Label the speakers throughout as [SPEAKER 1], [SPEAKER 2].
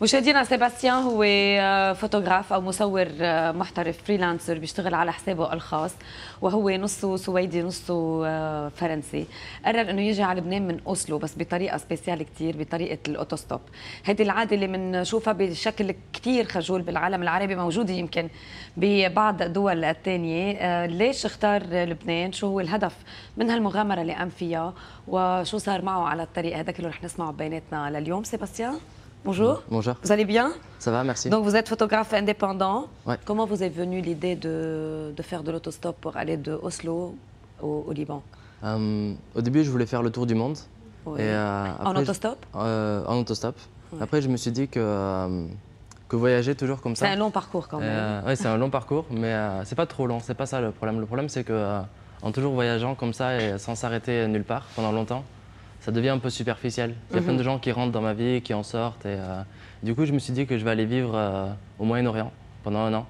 [SPEAKER 1] مشاهدينا، سيباستيان هو فوتوغراف او مصور محترف فريلانسر بيشتغل على حسابه الخاص، وهو نصه سويدي نصه فرنسي. قرر انه يجي على لبنان من اوسلو، بس بطريقه سبيسيال كثير، بطريقه الاوتوستوب. هذه العاده اللي بنشوفها بشكل كثير خجول بالعالم العربي، موجوده يمكن ببعض الدول الثانيه. ليش اختار لبنان؟ شو هو الهدف من هالمغامره اللي قام فيها؟ وشو صار معه على الطريق؟ هذا كله رح نسمعه بيناتنا لليوم. سيباستيان, bonjour.
[SPEAKER 2] Bonjour.
[SPEAKER 1] Vous allez bien?
[SPEAKER 2] Ça va, merci.
[SPEAKER 1] Donc vous êtes photographe indépendant.
[SPEAKER 2] Ouais.
[SPEAKER 1] Comment vous est venue l'idée de faire de l'autostop pour aller de Oslo au Liban?
[SPEAKER 2] Au début, je voulais faire le tour du monde.
[SPEAKER 1] Oui.
[SPEAKER 2] Et,
[SPEAKER 1] En
[SPEAKER 2] après,
[SPEAKER 1] autostop?
[SPEAKER 2] En autostop.
[SPEAKER 1] Ouais.
[SPEAKER 2] Après, je me suis dit que voyager toujours comme ça...
[SPEAKER 1] C'est un long parcours quand même.
[SPEAKER 2] Oui, c'est un long parcours, mais c'est pas trop long, c'est pas ça le problème. Le problème, c'est que en toujours voyageant comme ça et sans s'arrêter nulle part pendant longtemps, ça devient un peu superficiel. Il y a plein de gens qui rentrent dans ma vie, qui en sortent. Et, du coup, je me suis dit que je vais aller vivre au Moyen-Orient pendant un an.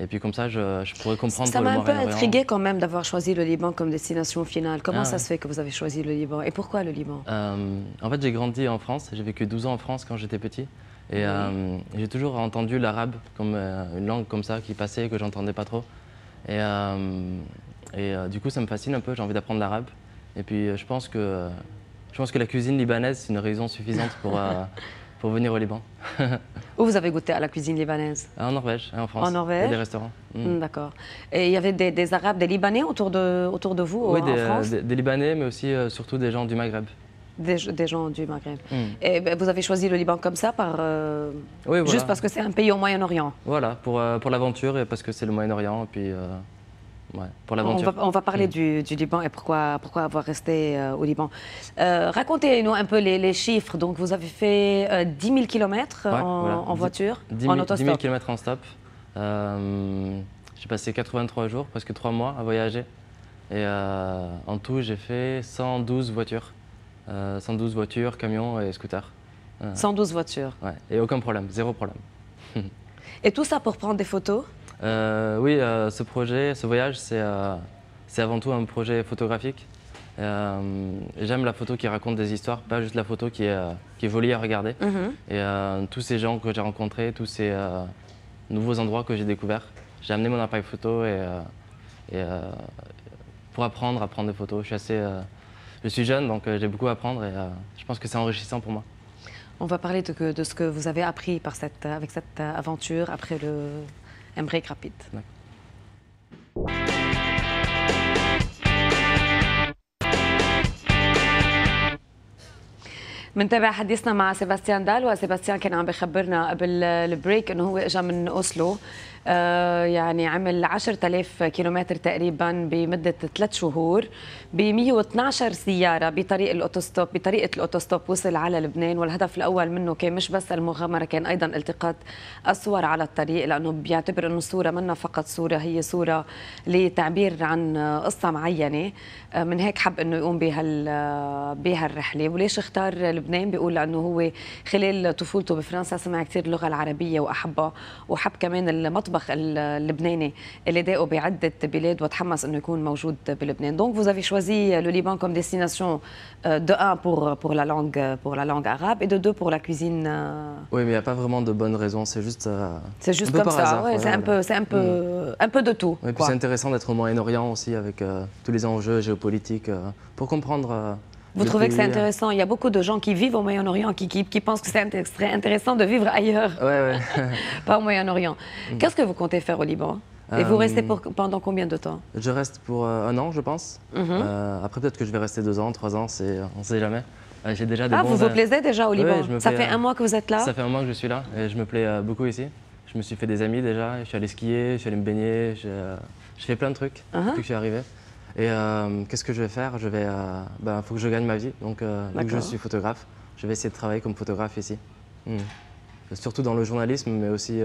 [SPEAKER 2] Et puis comme ça, je pourrais comprendre
[SPEAKER 1] Ça
[SPEAKER 2] le
[SPEAKER 1] m'a un peu
[SPEAKER 2] Moyen-Orient.
[SPEAKER 1] intrigué quand même d'avoir choisi le Liban comme destination finale. Comment ça
[SPEAKER 2] ouais.
[SPEAKER 1] se fait que vous avez choisi le Liban? Et pourquoi le Liban?
[SPEAKER 2] En fait, j'ai grandi en France. J'ai vécu 12 ans en France quand j'étais petit. Et j'ai toujours entendu l'arabe comme une langue comme ça qui passait, que j'entendais pas trop. Et du coup, ça me fascine un peu. J'ai envie d'apprendre l'arabe. Et puis, je pense que la cuisine libanaise, c'est une raison suffisante pour venir au Liban.
[SPEAKER 1] Où vous avez goûté à la cuisine libanaise?
[SPEAKER 2] En Norvège et en France.
[SPEAKER 1] En Norvège?
[SPEAKER 2] Il y a des restaurants.
[SPEAKER 1] D'accord. Et il y avait des Arabes, des Libanais autour de vous
[SPEAKER 2] Oui,
[SPEAKER 1] en France?
[SPEAKER 2] des Libanais, mais aussi surtout des gens du Maghreb.
[SPEAKER 1] Des gens du Maghreb. Et vous avez choisi le Liban comme ça,
[SPEAKER 2] Oui, voilà.
[SPEAKER 1] juste parce que c'est un pays au Moyen-Orient?
[SPEAKER 2] Voilà, pour l'aventure et parce que c'est le Moyen-Orient. Et puis, ouais, pour l'aventure.
[SPEAKER 1] On va parler du Liban et pourquoi avoir resté au Liban. Racontez-nous un peu les chiffres. Donc, vous avez fait 10 000 km en voiture, en autostop.
[SPEAKER 2] 10 000 km en stop. J'ai passé 83 jours, presque 3 mois à voyager. Et en tout, j'ai fait 112 voitures. 112 voitures, camions et scooters.
[SPEAKER 1] 112 voitures.
[SPEAKER 2] Ouais, et aucun problème, zéro problème.
[SPEAKER 1] Et tout ça pour prendre des photos?
[SPEAKER 2] Oui, ce voyage, c'est avant tout un projet photographique. J'aime la photo qui raconte des histoires, pas juste la photo qui est jolie à regarder. Et tous ces gens que j'ai rencontrés, tous ces nouveaux endroits que j'ai découverts, j'ai amené mon appareil photo pour apprendre à prendre des photos. Je suis jeune, donc j'ai beaucoup à apprendre et je pense que c'est enrichissant pour moi.
[SPEAKER 1] On va parler de ce que vous avez appris avec cette aventure après un break rapide. منتابع حديثنا مع سيباستيان دال. وسيباستيان كان عم بخبرنا قبل البريك انه هو اجى من اوسلو، يعني عمل 10,000 كيلومتر تقريبا بمده 3 شهور ب 112 سياره بطريقه الاوتوستوب وصل على لبنان. والهدف الاول منه كان مش بس المغامره، كان ايضا التقاط الصور على الطريق، لانه بيعتبر انه الصوره منا فقط صوره، هي صوره لتعبير عن قصه معينه. من هيك حب انه يقوم بهالرحله. وليش اختار لبنان؟ بيقول لانه هو خلال طفولته بفرنسا سمع كثير اللغه العربيه واحبها، وحب كمان المطبخ اللبناني اللي داقه بعده بلاد، وتحمس انه يكون موجود بلبنان. Donc vous avez choisi le Liban comme destination de 1 pour la langue arabe et de 2 pour la cuisine.
[SPEAKER 2] Oui, mais il n'y a pas vraiment de bonnes raisons, c'est juste
[SPEAKER 1] comme ça,
[SPEAKER 2] hasard,
[SPEAKER 1] ouais, c'est un peu de tout.
[SPEAKER 2] Et puis c'est intéressant d'être au Moyen-Orient aussi avec tous les enjeux géopolitiques pour comprendre.
[SPEAKER 1] Vous trouvez que c'est intéressant? Il y a beaucoup de gens qui vivent au Moyen-Orient qui pensent que c'est très intéressant de vivre ailleurs,
[SPEAKER 2] ouais.
[SPEAKER 1] pas au Moyen-Orient. Qu'est-ce que vous comptez faire au Liban? Et vous restez pendant combien de temps?
[SPEAKER 2] Je reste pour 1 an, je pense. Après, peut-être que je vais rester 2 ans, 3 ans, on ne sait jamais. J'ai déjà des
[SPEAKER 1] vous vous plaisez déjà au Liban?
[SPEAKER 2] Ouais,
[SPEAKER 1] ça fait 1 mois que vous êtes là?
[SPEAKER 2] Ça fait 1 mois que je suis là et je me plais beaucoup ici. Je me suis fait des amis déjà, je suis allé skier, je suis allé me baigner, je fais plein de trucs depuis que je suis arrivé. Et qu'est-ce que je vais faire? Faut que je gagne ma vie, donc vu que je suis photographe, je vais essayer de travailler comme photographe ici. Surtout dans le journalisme, mais aussi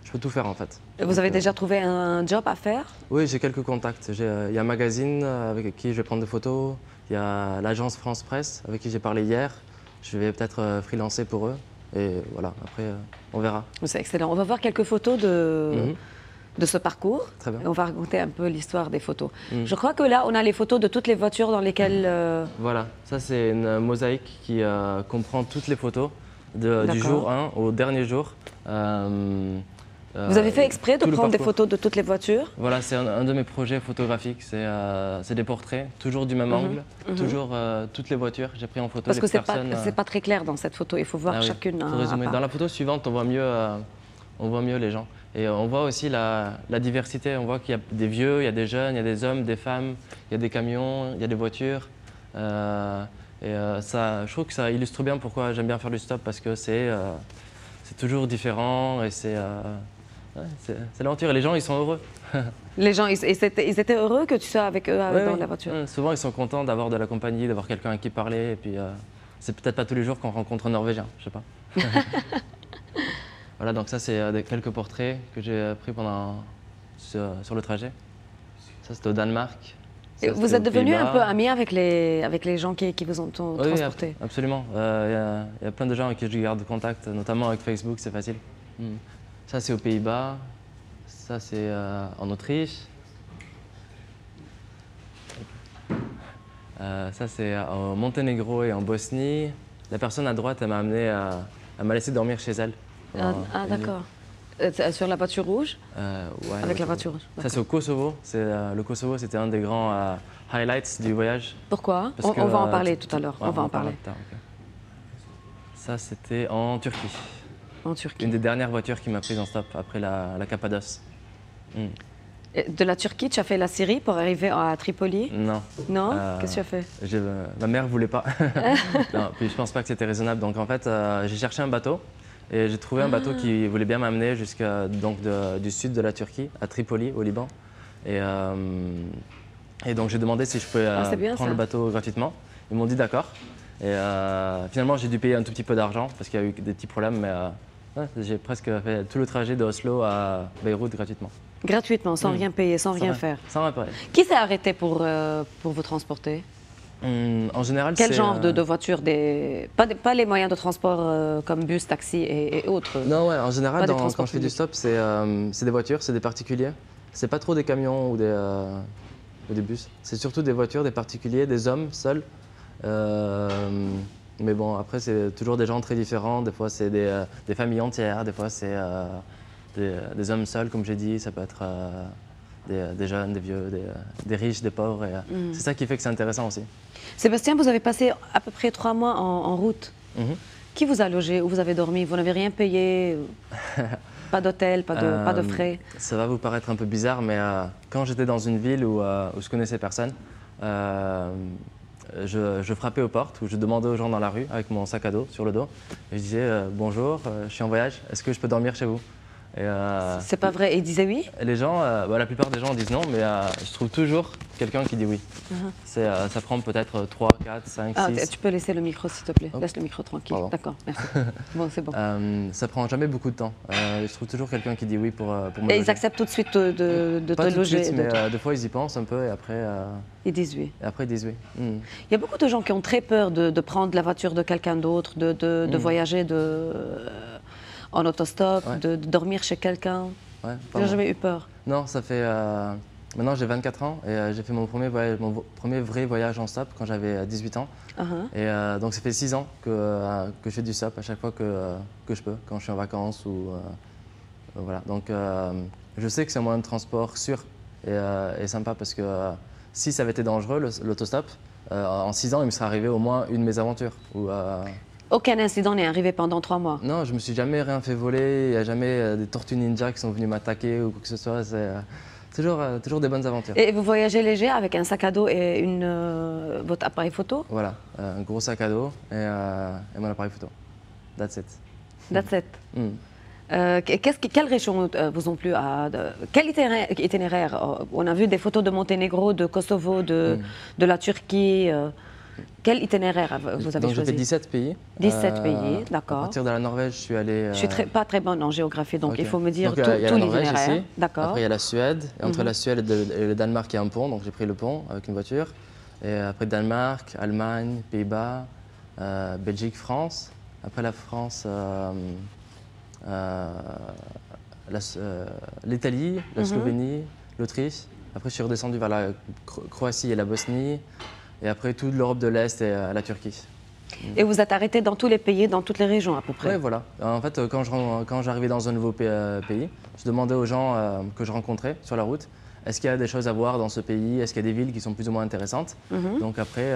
[SPEAKER 2] je peux tout faire en fait.
[SPEAKER 1] Vous avez déjà trouvé un job à faire?
[SPEAKER 2] Oui, j'ai quelques contacts. Il y a un magazine avec qui je vais prendre des photos, il y a l'agence France Presse avec qui j'ai parlé hier. Je vais peut-être freelancer pour eux et voilà, après on verra.
[SPEAKER 1] C'est excellent. On va voir quelques photos de ce parcours.
[SPEAKER 2] Très bien.
[SPEAKER 1] Et on va raconter un peu l'histoire des photos. Je crois que là, on a les photos de toutes les voitures dans lesquelles...
[SPEAKER 2] Voilà, ça c'est une mosaïque qui comprend toutes les photos du jour 1 au dernier jour.
[SPEAKER 1] Vous avez fait exprès de prendre des photos de toutes les voitures?
[SPEAKER 2] Voilà, c'est un de mes projets photographiques. C'est des portraits, toujours du même angle, toujours toutes les voitures. J'ai pris en photo
[SPEAKER 1] parce
[SPEAKER 2] les
[SPEAKER 1] que
[SPEAKER 2] personnes.
[SPEAKER 1] c'est pas très clair dans cette photo. Il faut voir chacune.
[SPEAKER 2] Faut résumer. Dans la photo suivante, on voit mieux les gens. Et on voit aussi la diversité. On voit qu'il y a des vieux, il y a des jeunes, il y a des hommes, des femmes, il y a des camions, il y a des voitures. Je trouve que ça illustre bien pourquoi j'aime bien faire du stop, parce que c'est toujours différent et c'est l'aventure. Et les gens, ils sont heureux.
[SPEAKER 1] Les gens, ils étaient heureux que tu sois avec eux dans la voiture?
[SPEAKER 2] Souvent, ils sont contents d'avoir de la compagnie, d'avoir quelqu'un à qui parler. Et puis, c'est peut-être pas tous les jours qu'on rencontre un Norvégien, je sais pas. Voilà, donc ça, c'est quelques portraits que j'ai pris sur le trajet. Ça, c'était au Danemark.
[SPEAKER 1] Et vous êtes devenu un peu ami avec les gens qui vous ont transporté?
[SPEAKER 2] Oui, absolument. Il y a plein de gens avec qui je garde contact, notamment avec Facebook, c'est facile. Ça, c'est aux Pays-Bas. Ça, c'est en Autriche. Ça, c'est au Monténégro et en Bosnie. La personne à droite, elle m'a laissé dormir chez elle.
[SPEAKER 1] D'accord. Sur la voiture rouge?
[SPEAKER 2] Ouais.
[SPEAKER 1] Avec la voiture rouge.
[SPEAKER 2] Ça, c'est au Kosovo. Le Kosovo, c'était un des grands highlights du voyage.
[SPEAKER 1] Pourquoi? On va en parler tout à l'heure. On va en parler.
[SPEAKER 2] Ça, c'était en Turquie.
[SPEAKER 1] En Turquie.
[SPEAKER 2] Une des dernières voitures qui m'a prise en stop après la Cappadoce.
[SPEAKER 1] De la Turquie, tu as fait la Syrie pour arriver à Tripoli?
[SPEAKER 2] Non.
[SPEAKER 1] Non? Qu'est-ce que tu as fait?
[SPEAKER 2] Ma mère ne voulait pas. Non, puis je pense pas que c'était raisonnable. Donc en fait, j'ai cherché un bateau et j'ai trouvé un bateau qui voulait bien m'amener du sud de la Turquie, à Tripoli, au Liban. Et donc j'ai demandé si je pouvais prendre le bateau gratuitement. Ils m'ont dit d'accord. Et finalement, j'ai dû payer un tout petit peu d'argent parce qu'il y a eu des petits problèmes. Mais j'ai presque fait tout le trajet de Oslo à Beyrouth gratuitement.
[SPEAKER 1] Gratuitement, sans rien payer, sans rien faire?
[SPEAKER 2] Sans rien payer.
[SPEAKER 1] Qui s'est arrêté pour vous transporter?
[SPEAKER 2] En général,
[SPEAKER 1] quel genre de voiture? Pas les moyens de transport comme bus, taxi et autres?
[SPEAKER 2] Non, ouais, en général, quand je fais du stop, c'est des voitures, c'est des particuliers. C'est pas trop des camions ou des bus. C'est surtout des voitures, des particuliers, des hommes seuls. Mais bon, après, c'est toujours des gens très différents. Des fois, c'est des familles entières. Des fois, c'est des hommes seuls, comme j'ai dit. Ça peut être des jeunes, des vieux, des riches, des pauvres. C'est ça qui fait que c'est intéressant aussi.
[SPEAKER 1] Sébastien, vous avez passé à peu près 3 mois en route. Qui vous a logé? Où vous avez dormi? Vous n'avez rien payé? Pas d'hôtel, pas de frais? Ça
[SPEAKER 2] va vous paraître un peu bizarre, mais quand j'étais dans une ville où je connaissais personne, je frappais aux portes, où je demandais aux gens dans la rue avec mon sac à dos sur le dos. Et je disais bonjour, je suis en voyage, est-ce que je peux dormir chez vous?
[SPEAKER 1] C'est pas vrai, et ils disaient oui?
[SPEAKER 2] Les gens, la plupart des gens disent non, mais je trouve toujours quelqu'un qui dit oui. Ça prend peut-être 3, 4, 5, 6...
[SPEAKER 1] Tu peux laisser le micro s'il te plaît, laisse le micro tranquille. D'accord, merci. Bon, c'est bon.
[SPEAKER 2] Ça prend jamais beaucoup de temps. Je trouve toujours quelqu'un qui dit oui pour me
[SPEAKER 1] Et
[SPEAKER 2] loger.
[SPEAKER 1] ils acceptent tout de suite de te loger?
[SPEAKER 2] Pas tout de suite, mais des fois ils y pensent un peu et après...
[SPEAKER 1] Ils disent oui.
[SPEAKER 2] Et après ils disent oui.
[SPEAKER 1] Il y a beaucoup de gens qui ont très peur de prendre la voiture de quelqu'un d'autre, de voyager en autostop, de dormir chez quelqu'un.
[SPEAKER 2] Ouais,
[SPEAKER 1] tu n'as jamais eu peur?
[SPEAKER 2] Non, ça fait... Maintenant j'ai 24 ans et j'ai fait mon premier vrai voyage en stop quand j'avais 18 ans. Et donc ça fait 6 ans que je fais du stop à chaque fois que je peux, quand je suis en vacances ou... voilà. Donc je sais que c'est un moyen de transport sûr et sympa parce que si ça avait été dangereux, l'autostop, en 6 ans il me serait arrivé au moins une mésaventures.
[SPEAKER 1] Aucun incident n'est arrivé pendant 3 mois? Non,
[SPEAKER 2] je me suis jamais rien fait voler, il n'y a jamais des tortues ninja qui sont venues m'attaquer ou quoi que ce soit. C'est toujours des bonnes aventures.
[SPEAKER 1] Et vous voyagez léger avec un sac à dos et votre appareil photo?
[SPEAKER 2] Voilà, un gros sac à dos et mon appareil photo. That's it.
[SPEAKER 1] That's it. Quelles régions vous ont plu? Quel itinéraire? On a vu des photos de Monténégro, de Kosovo, de la Turquie. Quel itinéraire vous avez choisi?
[SPEAKER 2] Donc j'ai fait 17 pays.
[SPEAKER 1] 17 pays, d'accord.
[SPEAKER 2] À partir de la Norvège, je suis allé...
[SPEAKER 1] Je suis pas très bonne en géographie, donc il faut me dire tout
[SPEAKER 2] l'itinéraire.
[SPEAKER 1] D'accord.
[SPEAKER 2] Après, il y a la Suède. Et entre la Suède et le Danemark, il y a un pont, donc j'ai pris le pont avec une voiture. Et après Danemark, Allemagne, Pays-Bas, Belgique, France. Après la France, l'Italie, la Slovénie, l'Autriche. Après, je suis redescendu vers la Croatie et la Bosnie. Et après, toute l'Europe de l'Est et la Turquie.
[SPEAKER 1] Et vous êtes arrêté dans tous les pays, dans toutes les régions à peu près?
[SPEAKER 2] Oui, voilà. En fait, quand j'arrivais dans un nouveau pays, je demandais aux gens que je rencontrais sur la route, est-ce qu'il y a des choses à voir dans ce pays? Est-ce qu'il y a des villes qui sont plus ou moins intéressantes? Donc après,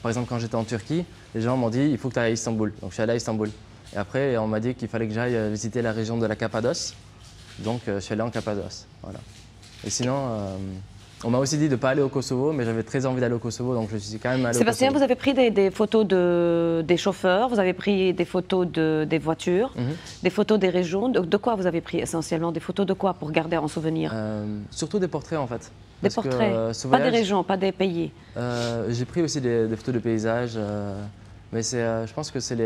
[SPEAKER 2] par exemple, quand j'étais en Turquie, les gens m'ont dit, il faut que tu ailles à Istanbul. Donc je suis allé à Istanbul. Et après, on m'a dit qu'il fallait que j'aille visiter la région de la Cappadoce. Donc je suis allé en Cappadoce. Voilà. Et sinon, on m'a aussi dit de ne pas aller au Kosovo, mais j'avais très envie d'aller au Kosovo, donc je suis quand même allé au
[SPEAKER 1] Sébastien,
[SPEAKER 2] Kosovo.
[SPEAKER 1] vous avez pris des photos des chauffeurs, vous avez pris des photos des voitures, des photos des régions. De quoi vous avez pris essentiellement? Des photos de quoi pour garder en souvenir?
[SPEAKER 2] Surtout des portraits en fait.
[SPEAKER 1] Des
[SPEAKER 2] Parce que,
[SPEAKER 1] portraits,
[SPEAKER 2] ce
[SPEAKER 1] pas
[SPEAKER 2] voyage,
[SPEAKER 1] des régions, pas des pays.
[SPEAKER 2] j'ai pris aussi des photos de paysages, mais je pense que c'est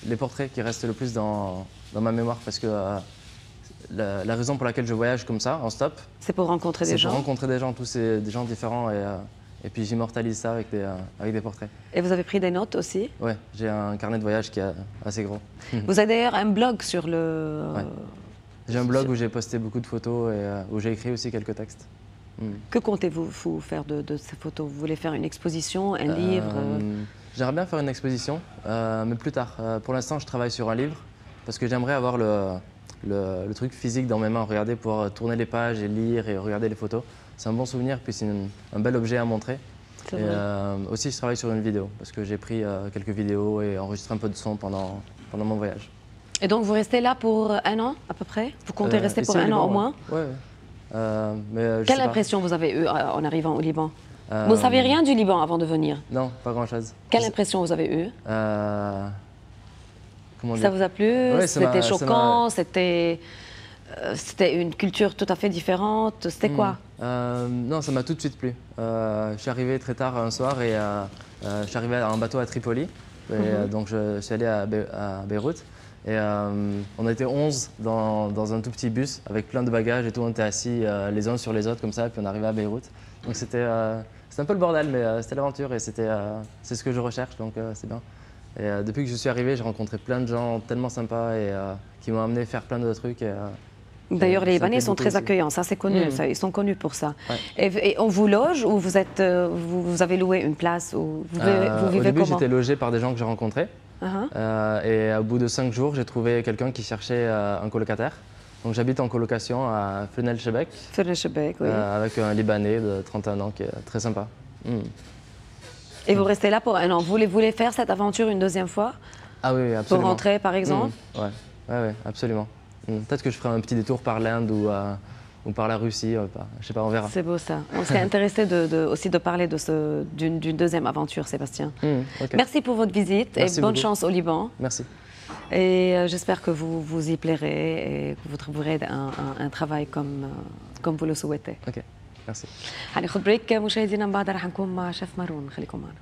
[SPEAKER 2] les portraits qui restent le plus dans ma mémoire parce que la raison pour laquelle je voyage comme ça, en stop,
[SPEAKER 1] C'est pour rencontrer des
[SPEAKER 2] c'est
[SPEAKER 1] gens.
[SPEAKER 2] pour rencontrer des gens, des gens différents et puis j'immortalise ça avec des portraits.
[SPEAKER 1] Et vous avez pris des notes aussi.
[SPEAKER 2] Ouais, j'ai un carnet de voyage qui est assez gros.
[SPEAKER 1] Vous avez d'ailleurs un blog sur le...
[SPEAKER 2] Ouais. J'ai un blog où j'ai posté beaucoup de photos et où j'ai écrit aussi quelques textes.
[SPEAKER 1] Que comptez-vous faire de ces photos? Vous voulez faire une exposition, un livre
[SPEAKER 2] J'aimerais bien faire une exposition, mais plus tard. Pour l'instant, je travaille sur un livre parce que j'aimerais avoir le truc physique dans mes mains, regarder, pouvoir tourner les pages et lire et regarder les photos. C'est un bon souvenir, puis c'est un bel objet à montrer.
[SPEAKER 1] C'est
[SPEAKER 2] Et
[SPEAKER 1] vrai.
[SPEAKER 2] aussi, je travaille sur une vidéo parce que j'ai pris quelques vidéos et enregistré un peu de son pendant mon voyage.
[SPEAKER 1] Et donc vous restez là pour un an à peu près? Vous comptez rester
[SPEAKER 2] Ici
[SPEAKER 1] pour
[SPEAKER 2] au
[SPEAKER 1] un
[SPEAKER 2] Liban,
[SPEAKER 1] an au moins?
[SPEAKER 2] Ouais. Mais je
[SPEAKER 1] Quelle
[SPEAKER 2] sais pas.
[SPEAKER 1] impression vous avez eue en arrivant au Liban? Vous ne saviez rien du Liban avant de venir?
[SPEAKER 2] Non, pas grand-chose.
[SPEAKER 1] Quelle impression vous avez eue?
[SPEAKER 2] Comment
[SPEAKER 1] Ça
[SPEAKER 2] dire?
[SPEAKER 1] vous a plu?
[SPEAKER 2] Ouais,
[SPEAKER 1] C'était choquant? C'était une culture tout à fait différente? C'était quoi?
[SPEAKER 2] Non, ça m'a tout de suite plu. Je suis arrivé très tard un soir et je suis arrivé en bateau à Tripoli. Et, donc je suis allé à Beyrouth. Et on a été 11 dans un tout petit bus avec plein de bagages et tout. On était assis les uns sur les autres comme ça, puis on arrivait à Beyrouth. Donc c'était un peu le bordel, mais c'était l'aventure et c'est ce que je recherche, donc c'est bien. Et depuis que je suis arrivé, j'ai rencontré plein de gens tellement sympas et qui m'ont amené faire plein de trucs.
[SPEAKER 1] D'ailleurs, les
[SPEAKER 2] ça me
[SPEAKER 1] Libanais
[SPEAKER 2] plaît
[SPEAKER 1] sont
[SPEAKER 2] beaucoup
[SPEAKER 1] très
[SPEAKER 2] aussi.
[SPEAKER 1] accueillants, ça c'est connu, ils sont connus pour ça.
[SPEAKER 2] Ouais.
[SPEAKER 1] Et on vous loge ou vous avez loué une place ou vous
[SPEAKER 2] Au
[SPEAKER 1] vivez
[SPEAKER 2] début,
[SPEAKER 1] comment?
[SPEAKER 2] j'étais logé par des gens que j'ai rencontrés. Et au bout de 5 jours, j'ai trouvé quelqu'un qui cherchait un colocataire. Donc j'habite en colocation à Fenel Chebek
[SPEAKER 1] Chebek, oui.
[SPEAKER 2] avec un Libanais de 31 ans qui est très sympa.
[SPEAKER 1] Et vous restez là pour un an. Vous voulez faire cette aventure une deuxième fois?
[SPEAKER 2] Ah oui,
[SPEAKER 1] Pour
[SPEAKER 2] absolument.
[SPEAKER 1] rentrer par exemple?
[SPEAKER 2] Ouais, absolument. Peut-être que je ferai un petit détour par l'Inde ou par la Russie, je sais pas, on verra.
[SPEAKER 1] C'est beau ça. On serait intéressé aussi de parler d'une deuxième aventure, Sébastien.
[SPEAKER 2] Ok.
[SPEAKER 1] Merci pour votre visite
[SPEAKER 2] Merci
[SPEAKER 1] et bonne
[SPEAKER 2] beaucoup.
[SPEAKER 1] chance au Liban.
[SPEAKER 2] Merci.
[SPEAKER 1] Et j'espère que vous y plairez et que vous trouverez un travail comme vous le souhaitez.
[SPEAKER 2] Ok, merci.
[SPEAKER 1] هناخد بريك مشاهدينا، من بعد رح نكون مع شيف مارون، خليكم معنا.